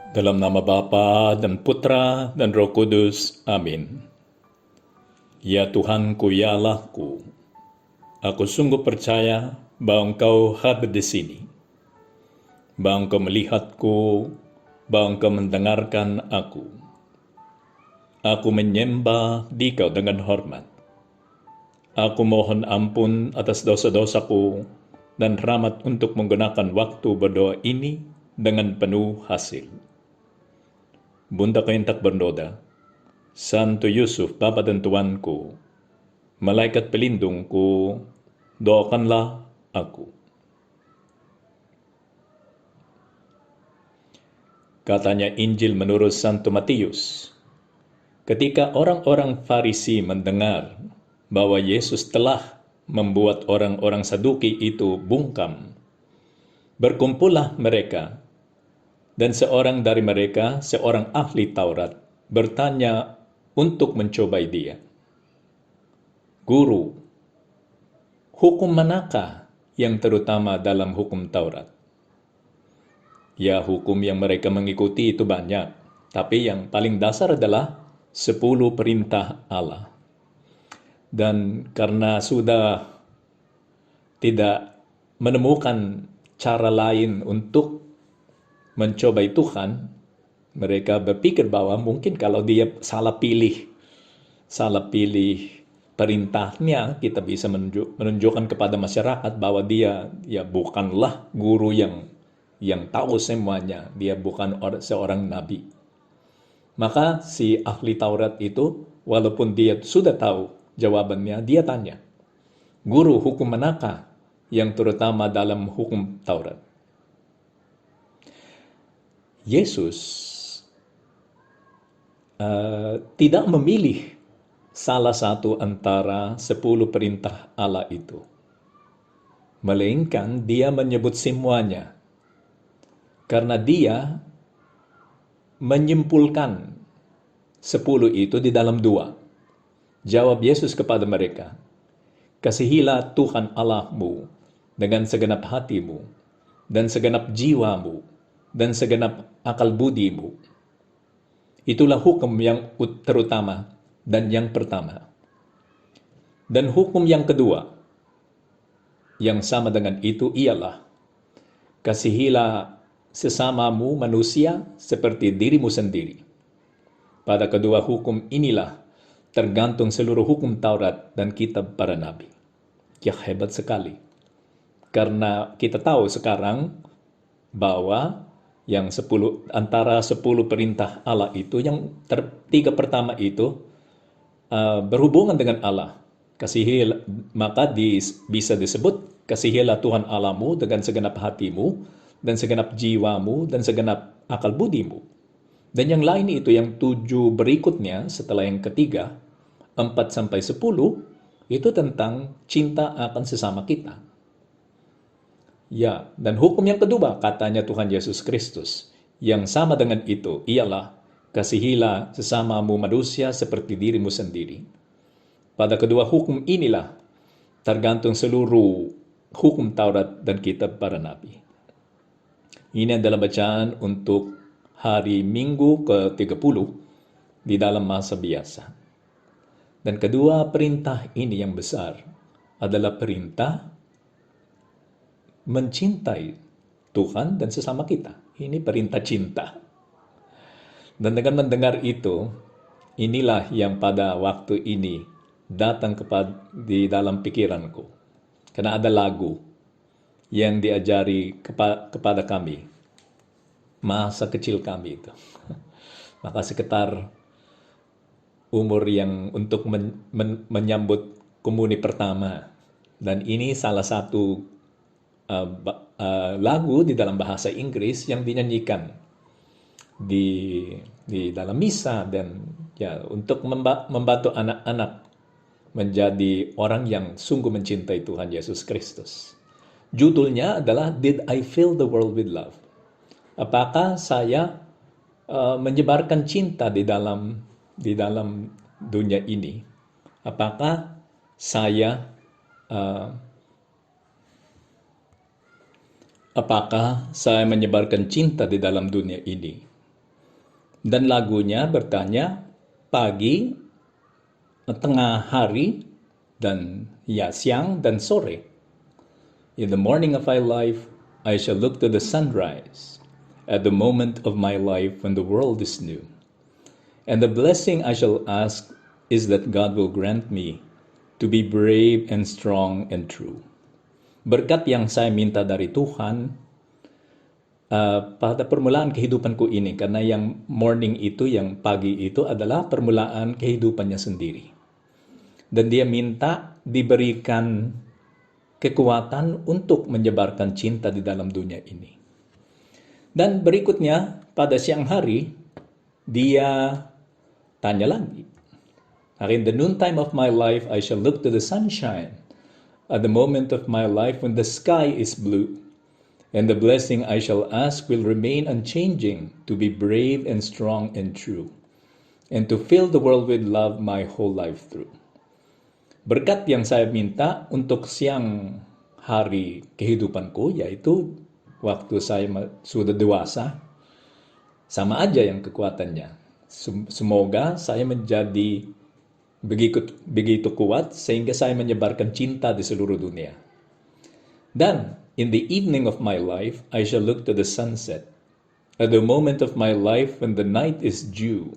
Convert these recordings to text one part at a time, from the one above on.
Dalam nama Bapa dan Putra dan Roh Kudus. Amin. Ya Tuhanku, ya Allahku, aku sungguh percaya bahwa Engkau hadir di sini, bahwa Engkau melihatku, bahwa Engkau mendengarkan aku. Aku menyembah Dikau dengan hormat. Aku mohon ampun atas dosa-dosaku dan rahmat untuk menggunakan waktu berdoa ini dengan penuh hasil. Bunda kau yang tak bernoda, Santo Yusuf, Bapa dan Tuanku, malaikat pelindungku, doakanlah aku. Katanya Injil menurut Santo Matius, ketika orang-orang Farisi mendengar bahwa Yesus telah membuat orang-orang Saduki itu bungkam, berkumpullah mereka, dan seorang dari mereka, seorang ahli Taurat, bertanya untuk mencobai dia. Guru, hukum manakah yang terutama dalam hukum Taurat? Ya, hukum yang mereka mengikuti itu banyak, tapi yang paling dasar adalah 10 perintah Allah. Dan karena sudah tidak menemukan cara lain untuk mencobai Tuhan, mereka berpikir bahwa mungkin kalau dia salah pilih perintahnya, kita bisa menunjukkan kepada masyarakat bahwa dia bukanlah guru yang tahu semuanya, dia bukan seorang nabi. Maka si ahli Taurat itu, walaupun dia sudah tahu jawabannya, dia tanya, guru, hukum manakah yang terutama dalam hukum Taurat? Yesus tidak memilih salah satu antara 10 perintah Allah itu, melainkan dia menyebut semuanya, karena dia menyimpulkan 10 itu di dalam 2. Jawab Yesus kepada mereka, kasihilah Tuhan Allahmu dengan segenap hatimu, dan segenap jiwamu, dan segenap akal budimu. Itulah hukum yang terutama dan yang pertama. Dan hukum yang kedua, yang sama dengan itu ialah, kasihilah sesamamu manusia seperti dirimu sendiri. Pada kedua hukum inilah tergantung seluruh hukum Taurat dan kitab para nabi. Ya, hebat sekali. Karena kita tahu sekarang bahwa yang antara 10 perintah Allah itu, yang 3 pertama itu berhubungan dengan Allah. Maka bisa disebut, kasihilah Tuhan Allahmu dengan segenap hatimu, dan segenap jiwamu, dan segenap akal budimu. Dan yang lain itu, yang 7 berikutnya setelah yang ketiga, 4-10, itu tentang cinta akan sesama kita. Ya, dan hukum yang kedua, katanya Tuhan Yesus Kristus, yang sama dengan itu ialah, kasihilah sesamamu manusia seperti dirimu sendiri. Pada kedua hukum inilah tergantung seluruh hukum Taurat dan kitab para nabi. Ini adalah bacaan untuk hari Minggu ke-30 di dalam masa biasa. Dan kedua perintah ini yang besar adalah perintah mencintai Tuhan dan sesama kita. Ini perintah cinta. Dan dengan mendengar itu, inilah yang pada waktu ini datang di dalam pikiranku. Karena ada lagu yang diajari kepada kami, masa kecil kami itu. Maka sekitar umur yang untuk menyambut komuni pertama. Dan ini salah satu lagu di dalam bahasa Inggris yang dinyanyikan di dalam misa, dan ya, untuk membantu anak-anak menjadi orang yang sungguh mencintai Tuhan Yesus Kristus. Judulnya adalah Did I Fill the World with Love? Apakah saya menyebarkan cinta di dalam dunia ini? Apakah saya menyebarkan cinta di dalam dunia ini? Dan lagunya bertanya, pagi, tengah hari, dan siang dan sore. In the morning of my life, I shall look to the sunrise, at the moment of my life when the world is new. And the blessing I shall ask is that God will grant me to be brave and strong and true. Berkat yang saya minta dari Tuhan pada permulaan kehidupan ko ini, karena yang morning itu, yang pagi itu adalah permulaan kehidupannya sendiri. Dan dia minta diberikan kekuatan untuk menyebarkan cinta di dalam dunia ini. Dan berikutnya, pada siang hari, dia tanya lagi. In the noontime of my life, I shall look to the sunshine, at the moment of my life when the sky is blue. And the blessing I shall ask will remain unchanging, to be brave and strong and true, and to fill the world with love my whole life through. Berkat yang saya minta untuk siang hari kehidupanku, yaitu waktu saya sudah dewasa, sama aja yang kekuatannya. Semoga saya menjadi begitu kuat sehingga saya menyebarkan cinta di seluruh dunia. Dan in the evening of my life, I shall look to the sunset, at the moment of my life when the night is due,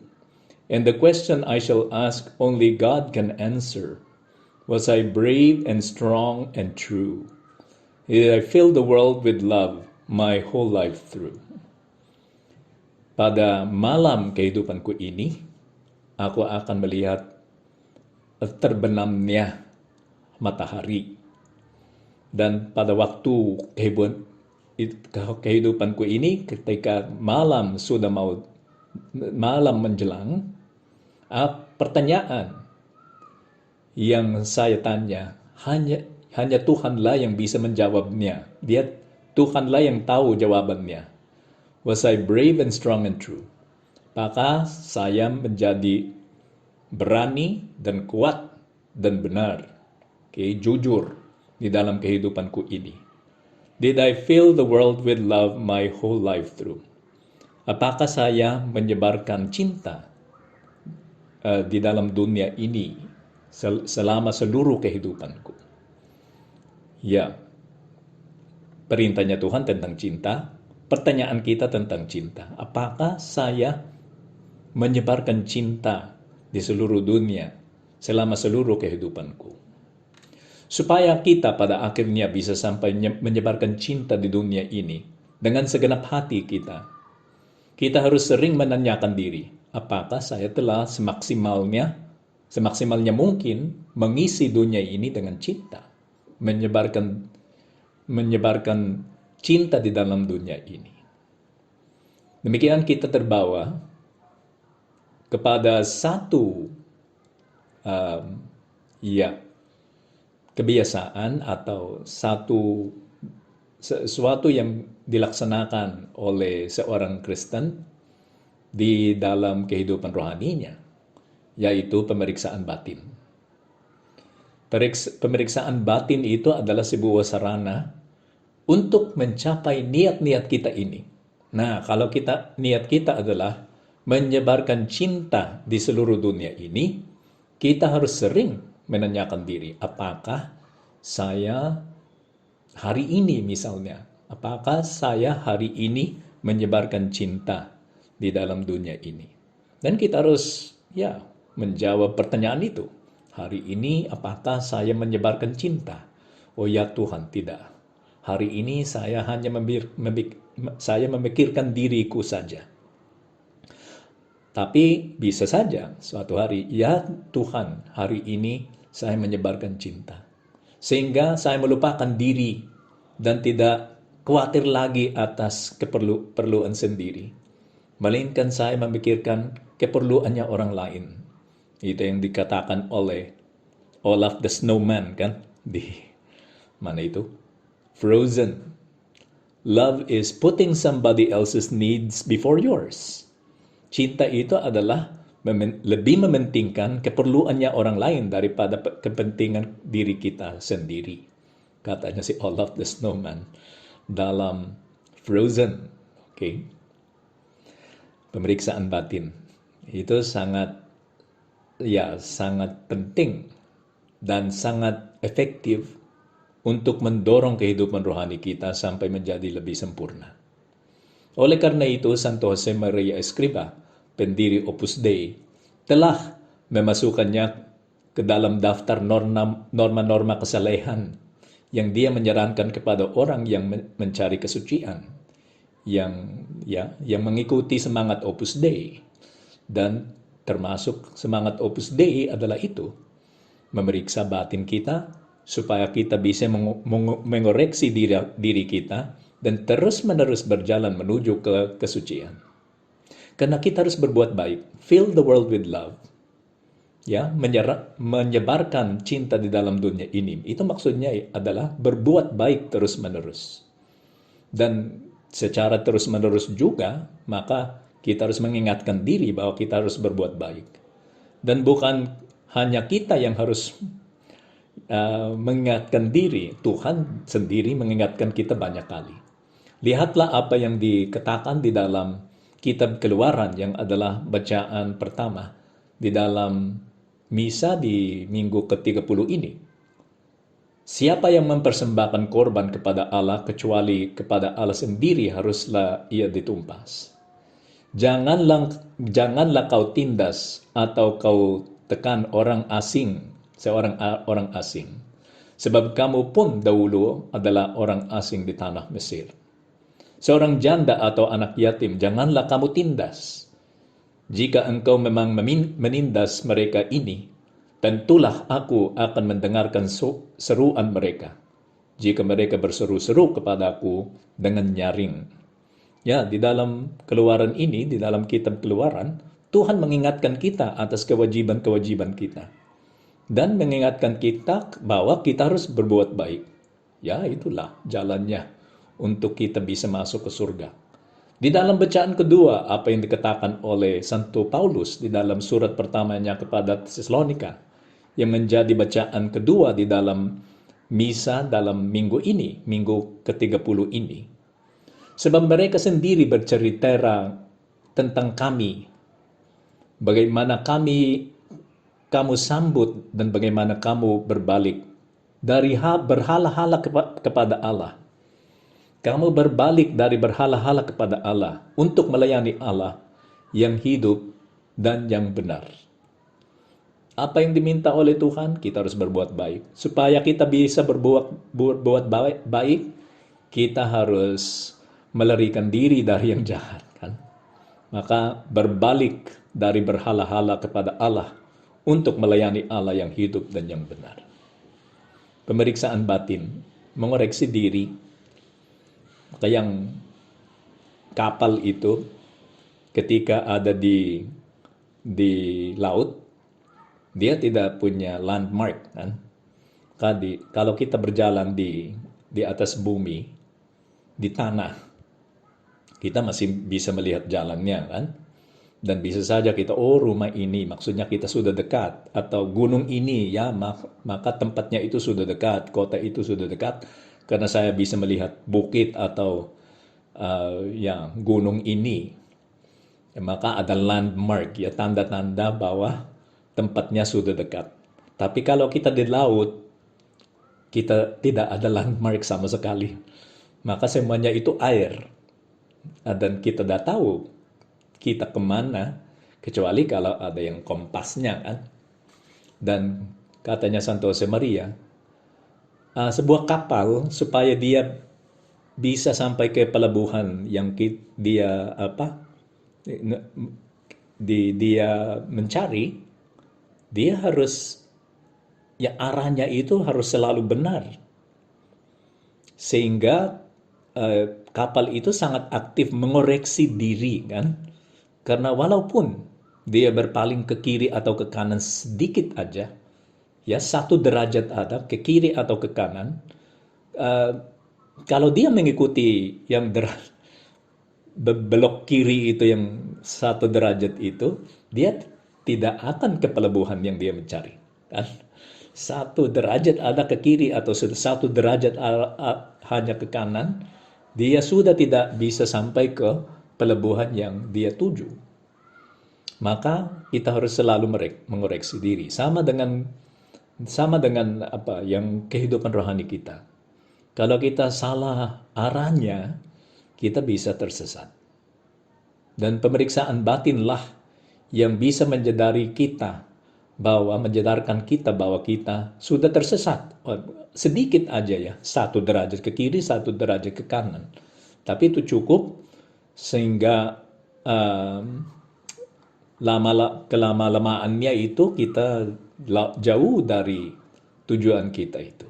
and the question I shall ask only God can answer. Was I brave and strong and true? Did I fill the world with love my whole life through? Pada malam kehidupanku ini, aku akan melihat terbenamnya matahari. Dan pada waktu kehidupanku ini, ketika malam sudah malam menjelang, pertanyaan yang saya tanya, hanya Tuhanlah yang bisa menjawabnya. Tuhanlah yang tahu jawabannya. Was I brave and strong and true? Apakah saya menjadi berani dan kuat dan benar, jujur di dalam kehidupanku ini? Did I fill the world with love my whole life through? Apakah saya menyebarkan cinta di dalam dunia ini selama seluruh kehidupanku? Ya, perintahnya Tuhan tentang cinta, pertanyaan kita tentang cinta. Apakah saya menyebarkan cinta di seluruh dunia selama seluruh kehidupanku? Supaya kita pada akhirnya bisa sampai menyebarkan cinta di dunia ini dengan segenap hati kita, kita harus sering menanyakan diri, apakah saya telah semaksimalnya mungkin mengisi dunia ini dengan cinta, menyebarkan cinta di dalam dunia ini. Demikian kita terbawa kepada satu kebiasaan atau sesuatu yang dilaksanakan oleh seorang Kristen di dalam kehidupan rohaninya, yaitu pemeriksaan batin. Pemeriksaan batin itu adalah sebuah sarana untuk mencapai niat-niat kita ini. Nah, kalau niat kita adalah menyebarkan cinta di seluruh dunia ini, kita harus sering menanyakan diri, apakah saya hari ini misalnya, apakah saya hari ini menyebarkan cinta di dalam dunia ini? Dan kita harus menjawab pertanyaan itu. Hari ini apakah saya menyebarkan cinta? Oh ya Tuhan, tidak. Hari ini saya hanya memikirkan diriku saja. Tapi bisa saja suatu hari, ya Tuhan, hari ini saya menyebarkan cinta. Sehingga saya melupakan diri dan tidak khawatir lagi atas keperluan sendiri. Melainkan saya memikirkan keperluannya orang lain. Itu yang dikatakan oleh Olaf the Snowman, kan? Di mana itu? Frozen. Love is putting somebody else's needs before yours. Cinta itu adalah lebih mementingkan keperluannya orang lain daripada kepentingan diri kita sendiri. Katanya si Olaf the Snowman dalam Frozen. Okay. Pemeriksaan batin itu sangat penting dan sangat efektif untuk mendorong kehidupan rohani kita sampai menjadi lebih sempurna. Oleh karena itu, Santo Jose Maria Escrivá, pendiri Opus Dei, telah memasukkannya ke dalam daftar norma-norma kesalehan yang dia menyarankan kepada orang yang mencari kesucian, yang mengikuti semangat Opus Dei. Dan termasuk semangat Opus Dei adalah itu, memeriksa batin kita supaya kita bisa mengoreksi diri kita dan terus-menerus berjalan menuju ke kesucian. Karena kita harus berbuat baik, fill the world with love. Menyebarkan cinta di dalam dunia ini. Itu maksudnya adalah berbuat baik terus-menerus. Dan secara terus-menerus juga, maka kita harus mengingatkan diri bahwa kita harus berbuat baik. Dan bukan hanya kita yang harus mengingatkan diri, Tuhan sendiri mengingatkan kita banyak kali. Lihatlah apa yang dikatakan di dalam kitab Keluaran yang adalah bacaan pertama di dalam misa di minggu ke-30 ini. Siapa yang mempersembahkan korban kepada Allah kecuali kepada Allah sendiri haruslah ia ditumpas. Janganlah kau tindas atau kau tekan seorang orang asing. Sebab kamu pun dahulu adalah orang asing di tanah Mesir. Seorang janda atau anak yatim janganlah kamu tindas. Jika engkau memang menindas mereka ini, tentulah aku akan mendengarkan seruan mereka. Jika mereka berseru-seru kepadaku dengan nyaring. Di dalam Keluaran ini, di dalam kitab Keluaran, Tuhan mengingatkan kita atas kewajiban-kewajiban kita. Dan mengingatkan kita bahwa kita harus berbuat baik. Itulah jalannya untuk kita bisa masuk ke surga. Di dalam bacaan kedua, apa yang dikatakan oleh Santo Paulus di dalam surat pertamanya kepada Tesalonika, yang menjadi bacaan kedua di dalam misa dalam minggu ini, minggu ke-30 ini. Sebab mereka sendiri bercerita tentang kami, bagaimana kamu sambut dan bagaimana kamu berbalik dari berhala-hala kepada Allah. Kamu berbalik dari berhala-hala kepada Allah untuk melayani Allah yang hidup dan yang benar. Apa yang diminta oleh Tuhan? Kita harus berbuat baik. Supaya kita bisa berbuat baik, kita harus melarikan diri dari yang jahat. Maka berbalik dari berhala-hala kepada Allah untuk melayani Allah yang hidup dan yang benar. Pemeriksaan batin, mengoreksi diri. Maka yang kapal itu ketika ada di laut, dia tidak punya landmark kan. Kalau kita berjalan di atas bumi, di tanah, kita masih bisa melihat jalannya kan. Dan bisa saja kita, rumah ini maksudnya kita sudah dekat, atau gunung ini maka tempatnya itu sudah dekat, kota itu sudah dekat karena saya bisa melihat bukit atau gunung ini. Maka ada landmark, tanda-tanda bahwa tempatnya sudah dekat. Tapi kalau kita di laut, kita tidak ada landmark sama sekali. Maka semuanya itu air. Dan kita tidak tahu kita kemana, kecuali kalau ada yang kompasnya kan. Dan katanya Santo Jose Maria, sebuah kapal supaya dia bisa sampai ke pelabuhan yang dia mencari, dia harus arahnya itu harus selalu benar. Sehingga kapal itu sangat aktif mengoreksi diri kan. Karena walaupun dia berpaling ke kiri atau ke kanan sedikit aja, 1 derajat ada ke kiri atau ke kanan, kalau dia mengikuti yang belok kiri itu yang 1 derajat itu, dia tidak akan ke pelabuhan yang dia mencari. Kan? 1 derajat ada ke kiri atau 1 derajat hanya ke kanan, dia sudah tidak bisa sampai ke pelebuhan yang dia tuju. Maka kita harus selalu mengoreksi diri. Sama dengan apa yang kehidupan rohani kita. Kalau kita salah arahnya, kita bisa tersesat. Dan pemeriksaan batinlah yang bisa menjadarkan kita bahwa kita sudah tersesat. Sedikit aja ya, 1 derajat ke kiri, 1 derajat ke kanan. Tapi itu cukup sehingga kelama-lamaannya itu kita jauh dari tujuan kita itu.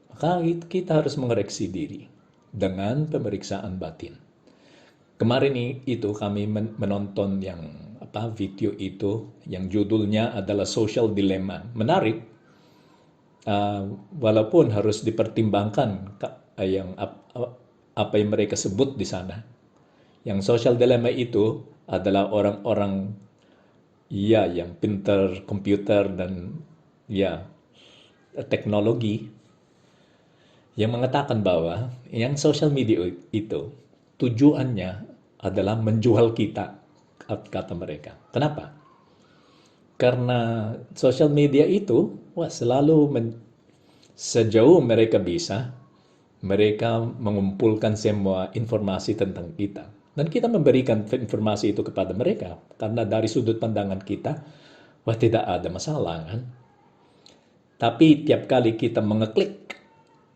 Maka kita harus mengoreksi diri dengan pemeriksaan batin. Kemarin itu kami menonton video itu yang judulnya adalah Social Dilemma. Menarik, walaupun harus dipertimbangkan apa yang mereka sebut di sana. Yang social dilemma itu adalah orang-orang yang pintar komputer dan teknologi yang mengatakan bahwa yang social media itu tujuannya adalah menjual kita, kata mereka. Kenapa? Karena social media itu selalu sejauh mereka bisa, mereka mengumpulkan semua informasi tentang kita. Dan kita memberikan informasi itu kepada mereka. Karena dari sudut pandangan kita, tidak ada masalah kan. Tapi tiap kali kita mengeklik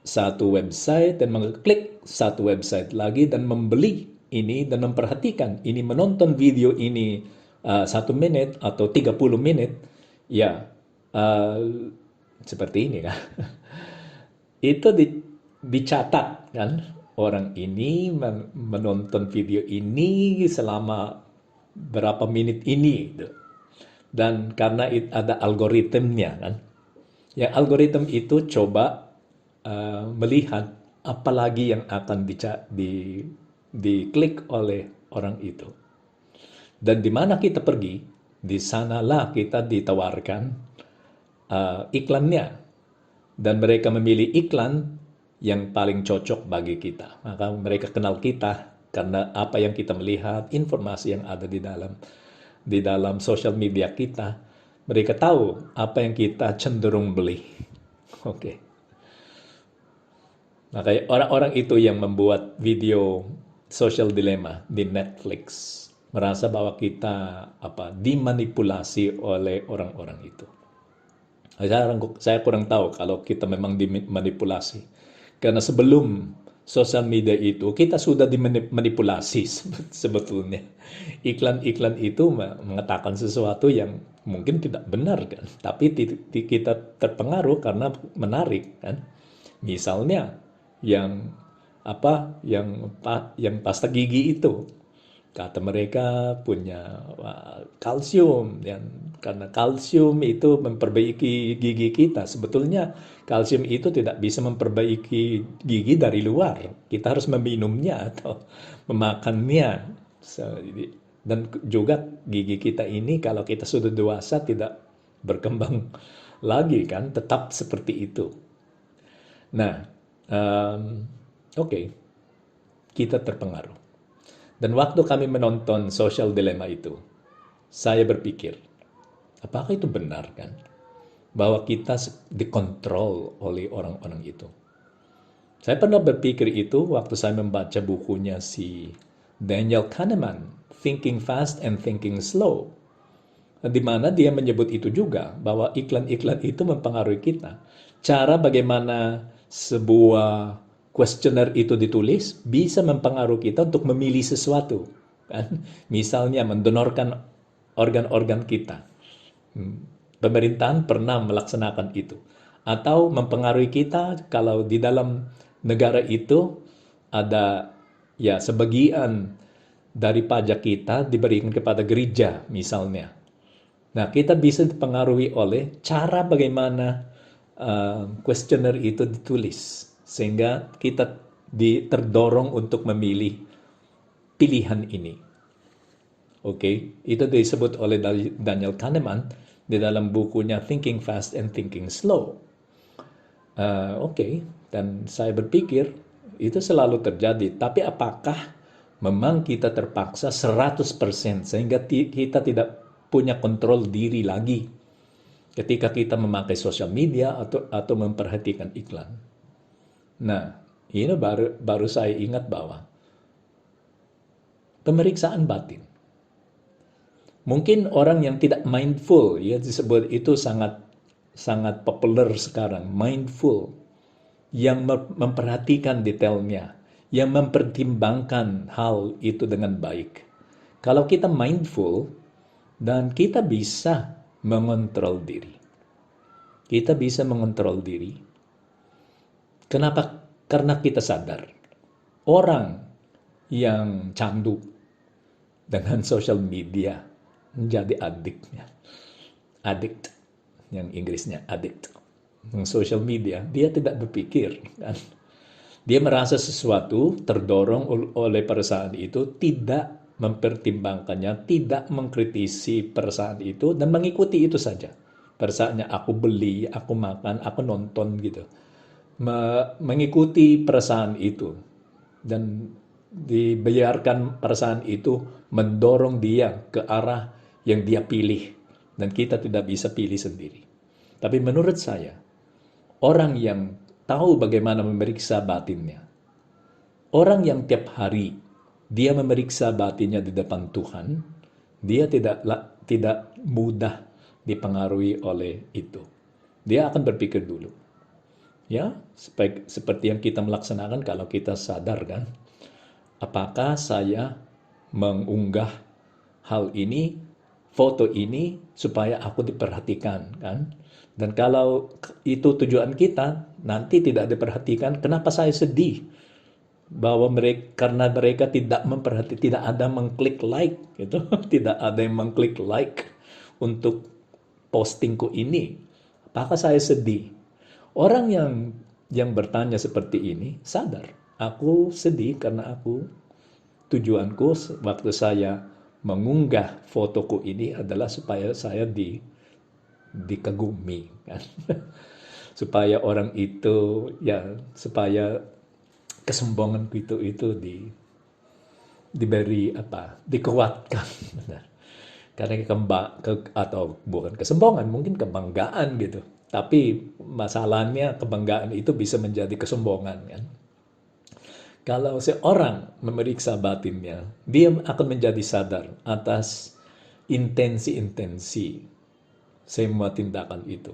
satu website dan mengeklik satu website lagi dan membeli ini dan memperhatikan ini, menonton video ini 1 menit atau 30 menit, seperti ini kan. Itu dicatat kan. Orang ini menonton video ini selama berapa menit ini. Dan karena ada algoritmnya kan. Ya, algoritma itu coba melihat apalagi yang akan diklik oleh orang itu. Dan di mana kita pergi, di sanalah kita ditawarkan iklannya. Dan mereka memilih iklan yang paling cocok bagi kita. Maka mereka kenal kita karena apa yang kita melihat, informasi yang ada di dalam sosial media kita. Mereka tahu apa yang kita cenderung beli. Oke. Maka orang-orang itu yang membuat video social dilemma di Netflix merasa bahwa kita dimanipulasi oleh orang-orang itu. Saya kurang tahu kalau kita memang dimanipulasi. Karena sebelum sosial media itu, kita sudah dimanipulasi sebetulnya. Iklan-iklan itu mengatakan sesuatu yang mungkin tidak benar kan. Tapi kita terpengaruh karena menarik kan. Misalnya yang pasta gigi itu. Kata mereka punya kalsium, dan karena kalsium itu memperbaiki gigi kita. Sebetulnya kalsium itu tidak bisa memperbaiki gigi dari luar. Kita harus meminumnya atau memakannya. Dan juga gigi kita ini kalau kita sudah dewasa tidak berkembang lagi kan, tetap seperti itu. Nah, kita terpengaruh. Dan waktu kami menonton social dilemma itu, saya berpikir, apakah itu benar kan? Bahwa kita dikontrol oleh orang-orang itu. Saya pernah berpikir itu waktu saya membaca bukunya si Daniel Kahneman, Thinking Fast and Thinking Slow. Di mana dia menyebut itu juga, bahwa iklan-iklan itu mempengaruhi kita. Cara bagaimana sebuah kuesioner itu ditulis bisa mempengaruhi kita untuk memilih sesuatu kan. Misalnya mendonorkan organ-organ kita. Pemerintahan pernah melaksanakan itu. Atau mempengaruhi kita kalau di dalam negara itu ada sebagian dari pajak kita diberikan kepada gereja misalnya. Nah, kita bisa dipengaruhi oleh cara bagaimana kuesioner itu ditulis. Sehingga kita terdorong untuk memilih pilihan ini. Itu disebut oleh Daniel Kahneman di dalam bukunya Thinking Fast and Thinking Slow. Dan saya berpikir itu selalu terjadi. Tapi apakah memang kita terpaksa 100% sehingga kita tidak punya kontrol diri lagi ketika kita memakai sosial media atau memperhatikan iklan. Nah, ini baru saya ingat bahwa pemeriksaan batin. Mungkin orang yang tidak mindful, ya disebut itu sangat sangat populer sekarang, mindful, yang memperhatikan detailnya, yang mempertimbangkan hal itu dengan baik. Kalau kita mindful dan kita bisa mengontrol diri. Kita bisa mengontrol diri. Kenapa? Karena kita sadar. Orang yang candu dengan social media menjadi adiknya. Addict, yang Inggrisnya addict. Social media, dia tidak berpikir. Kan? Dia merasa sesuatu terdorong oleh perusahaan itu, tidak mempertimbangkannya, tidak mengkritisi perusahaan itu, dan mengikuti itu saja. Perusahaannya aku beli, aku makan, aku nonton gitu. Mengikuti perusahaan itu. Dan dibiarkan perusahaan itu mendorong dia ke arah yang dia pilih. Dan kita tidak bisa pilih sendiri. Tapi menurut saya, orang yang tahu bagaimana memeriksa batinnya, orang yang tiap hari dia memeriksa batinnya di depan Tuhan, dia tidak mudah dipengaruhi oleh itu. Dia akan berpikir dulu. Ya, seperti yang kita melaksanakan kalau kita sadar kan, apakah saya mengunggah hal ini, foto ini supaya aku diperhatikan kan? Dan kalau itu tujuan kita, nanti tidak diperhatikan, kenapa saya sedih? Bahwa karena mereka tidak tidak ada mengklik like gitu, tidak ada yang mengklik like untuk postingku ini. Apakah saya sedih? Orang yang bertanya seperti ini sadar, aku sedih karena tujuanku waktu saya mengunggah fotoku ini adalah supaya saya dikagumi kan. Supaya orang itu supaya kesombonganku itu diberi dikuatkan. Karena atau bukan kesombongan, mungkin kebanggaan gitu. Tapi masalahnya kebanggaan itu bisa menjadi kesombongan kan. Kalau seorang memeriksa batinnya, dia akan menjadi sadar atas intensi-intensi semua tindakan itu.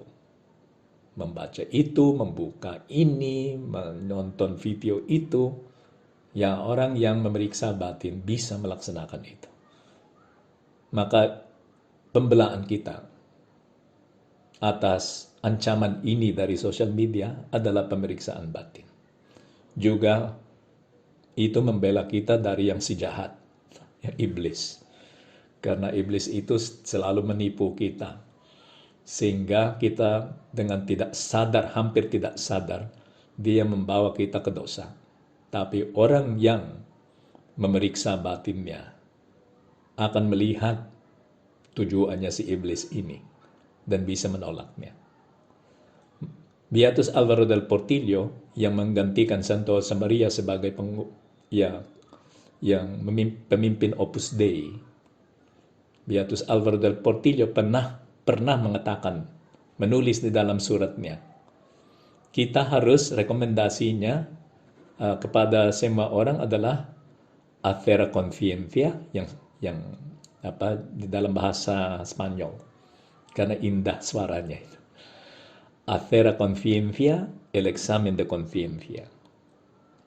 Membaca itu, membuka ini, menonton video itu. Ya, orang yang memeriksa batin bisa melaksanakan itu. Maka pembelaan kita atas ancaman ini dari sosial media adalah pemeriksaan batin. Juga itu membela kita dari yang si jahat, ya, iblis. Karena iblis itu selalu menipu kita. Sehingga kita dengan tidak sadar, hampir tidak sadar, dia membawa kita ke dosa. Tapi orang yang memeriksa batinnya akan melihat tujuannya si iblis ini dan bisa menolaknya. Beatus Alvaro del Portillo yang menggantikan Santo Samaria sebagai pemimpin Opus Dei. Beatus Alvaro del Portillo pernah mengatakan, menulis di dalam suratnya, kita harus rekomendasinya kepada semua orang adalah Athera Conciencia yang di dalam bahasa Spanyol, karena indah suaranya itu. Athera Conciencia, el examen de conciencia.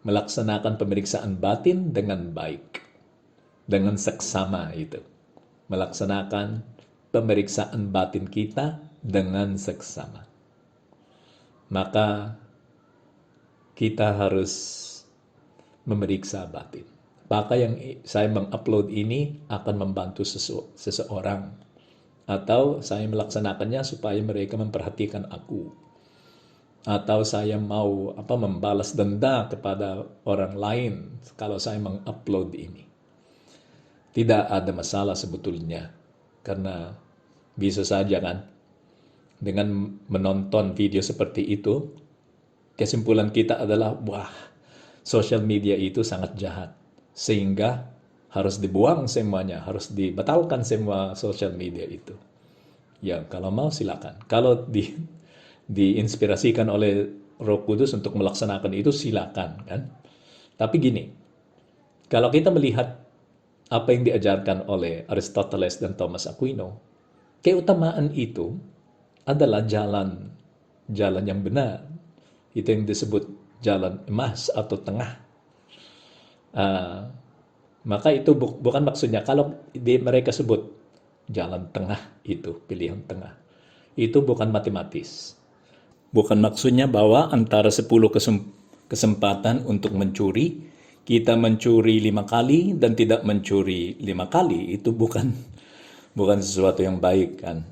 Melaksanakan pemeriksaan batin dengan baik, dengan seksama itu. Melaksanakan pemeriksaan batin kita dengan seksama. Maka kita harus memeriksa batin. Maka yang saya mengupload ini akan membantu seseorang. Atau saya melaksanakannya supaya mereka memperhatikan aku. Atau saya mau membalas denda kepada orang lain kalau saya mengupload ini. Tidak ada masalah sebetulnya. Karena bisa saja kan, dengan menonton video seperti itu, kesimpulan kita adalah, wah, sosial media itu sangat jahat. Sehingga harus dibuang semuanya, harus dibatalkan semua social media itu. Ya, kalau mau silakan. Kalau diinspirasikan oleh Roh Kudus untuk melaksanakan itu, silakan kan. Tapi gini, kalau kita melihat apa yang diajarkan oleh Aristoteles dan Thomas Aquino, keutamaan itu adalah jalan yang benar. Itu yang disebut jalan emas atau tengah. Ah, maka itu bukan maksudnya kalau mereka sebut jalan tengah itu, pilihan tengah. Itu bukan matematis. Bukan maksudnya bahwa antara 10 kesempatan untuk mencuri, kita mencuri 5 kali dan tidak mencuri 5 kali. Itu bukan sesuatu yang baik kan.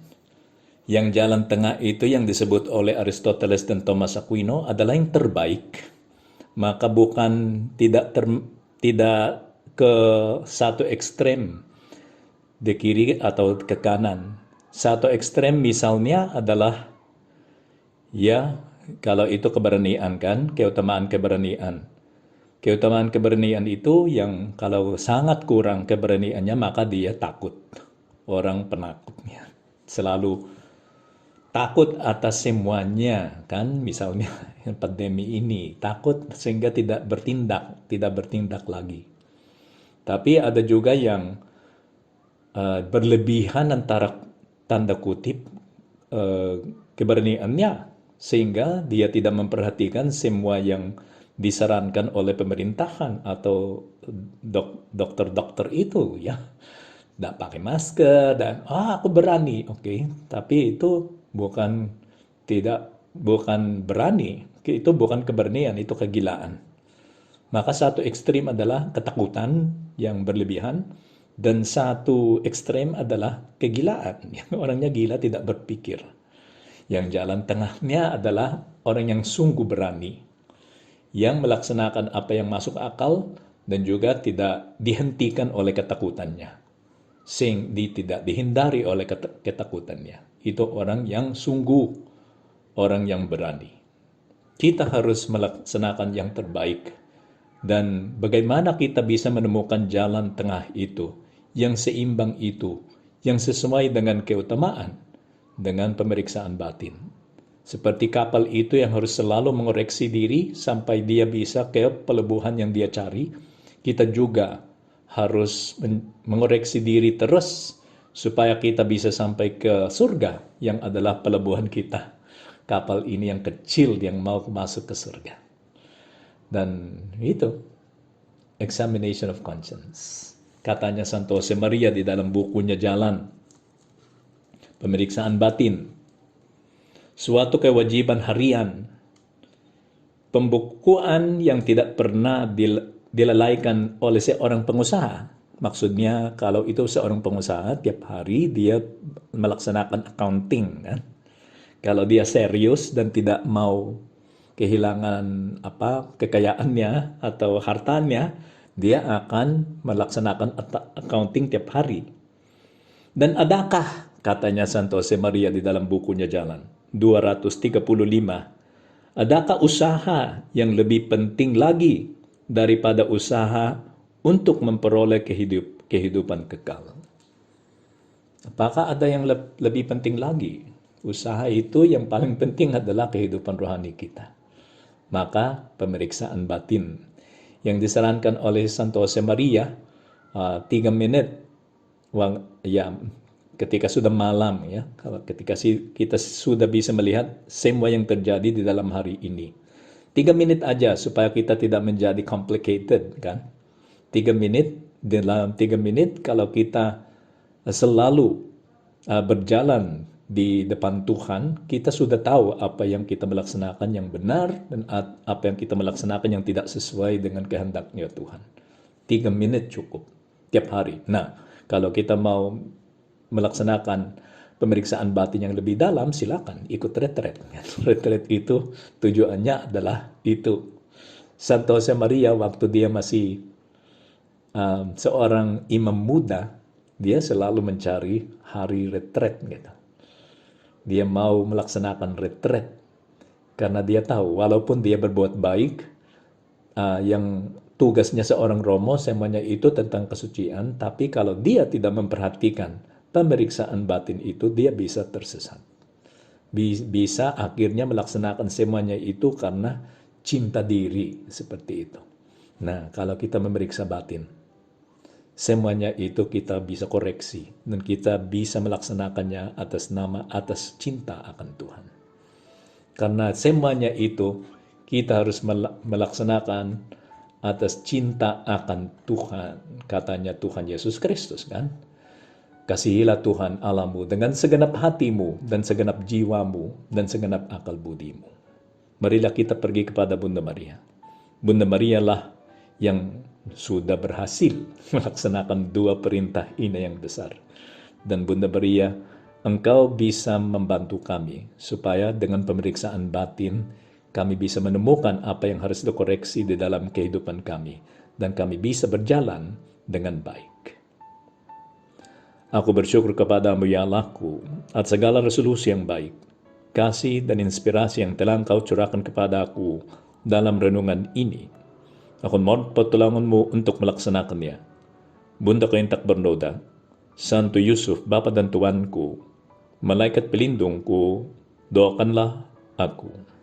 Yang jalan tengah itu yang disebut oleh Aristoteles dan Thomas Aquino adalah yang terbaik. Maka bukan tidak ke satu ekstrem di kiri atau ke kanan. Satu ekstrem misalnya adalah ya, kalau itu keberanian kan, keutamaan keberanian. Keutamaan keberanian itu yang kalau sangat kurang keberaniannya maka dia takut. Orang penakutnya selalu takut atas semuanya kan, misalnya pandemi ini takut sehingga tidak bertindak lagi. Tapi ada juga yang berlebihan antara tanda kutip keberaniannya sehingga dia tidak memperhatikan semua yang disarankan oleh pemerintahan atau dokter-dokter itu ya. Tidak pakai masker dan aku berani, oke. Tapi itu bukan berani, itu bukan keberanian, itu kegilaan. Maka satu ekstrim adalah ketakutan yang berlebihan dan satu ekstrem adalah kegilaan. Yang orangnya gila tidak berpikir. Yang jalan tengahnya adalah orang yang sungguh berani, yang melaksanakan apa yang masuk akal dan juga tidak dihentikan oleh ketakutannya. Tidak dihindari oleh ketakutannya. Itu orang yang sungguh, orang yang berani. Kita harus melaksanakan yang terbaik. Dan bagaimana kita bisa menemukan jalan tengah itu, yang seimbang itu, yang sesuai dengan keutamaan, dengan pemeriksaan batin. Seperti kapal itu yang harus selalu mengoreksi diri sampai dia bisa ke pelabuhan yang dia cari, kita juga harus mengoreksi diri terus supaya kita bisa sampai ke surga yang adalah pelabuhan kita. Kapal ini yang kecil yang mau masuk ke surga. Dan itu examination of conscience. Katanya Santo Josemaria di dalam bukunya Jalan, pemeriksaan batin. Suatu kewajiban harian, pembukuan yang tidak pernah dilalaikan oleh seorang pengusaha. Maksudnya kalau itu seorang pengusaha tiap hari dia melaksanakan accounting kan. Kalau dia serius dan tidak mau kehilangan kekayaannya atau hartanya, dia akan melaksanakan accounting tiap hari. Dan adakah, katanya Santo Josemaria di dalam bukunya Jalan 235, adakah usaha yang lebih penting lagi daripada usaha untuk memperoleh kehidupan kekal? Apakah ada yang lebih penting lagi? Usaha itu yang paling penting adalah kehidupan rohani kita. Maka pemeriksaan batin yang disarankan oleh Santo Josemaria 3 menit ketika sudah malam ya, ketika kita sudah bisa melihat semua yang terjadi di dalam hari ini. 3 menit aja supaya kita tidak menjadi complicated kan. 3 menit, dalam 3 menit kalau kita selalu berjalan di depan Tuhan, kita sudah tahu apa yang kita melaksanakan yang benar dan apa yang kita melaksanakan yang tidak sesuai dengan kehendaknya Tuhan. 3 menit cukup tiap hari. Nah, kalau kita mau melaksanakan pemeriksaan batin yang lebih dalam, silakan ikut retret. Retret itu tujuannya adalah itu. Santo Josemaria waktu dia masih seorang imam muda, dia selalu mencari hari retret gitu. Dia mau melaksanakan retret karena dia tahu walaupun dia berbuat baik, yang tugas niya seorang romo, semuanya itu tentang kesucian, tapi kalau dia tidak memperhatikan pemeriksaan batin itu, dia bisa tersesat. Bisa akhirnya melaksanakan semuanya itu karena cinta diri, seperti itu. Nah, kalau kita memeriksa batin, semuanya itu kita bisa koreksi, dan kita bisa melaksanakannya atas cinta akan Tuhan. Karena semuanya itu kita harus melaksanakan atas cinta akan Tuhan. Katanya Tuhan Yesus Kristus kan? Kasihilah Tuhan Allahmu dengan segenap hatimu dan segenap jiwamu dan segenap akal budimu. Marilah kita pergi kepada Bunda Maria. Bunda Maria lah yang sudah berhasil melaksanakan dua perintah ini yang besar. Dan Bunda Maria, Engkau bisa membantu kami supaya dengan pemeriksaan batin kami bisa menemukan apa yang harus dikoreksi di dalam kehidupan kami dan kami bisa berjalan dengan baik. Aku bersyukur kepadamu ya Allahku atas segala resolusi yang baik, kasih dan inspirasi yang telah Engkau curahkan kepada aku dalam renungan ini. Aku mohon pertolonganmu untuk melaksanakannya. Bunda ko yang tak bernoda, Santo Yusuf, Bapa dan Tuanku, Malaikat pelindungku, doakanlah aku.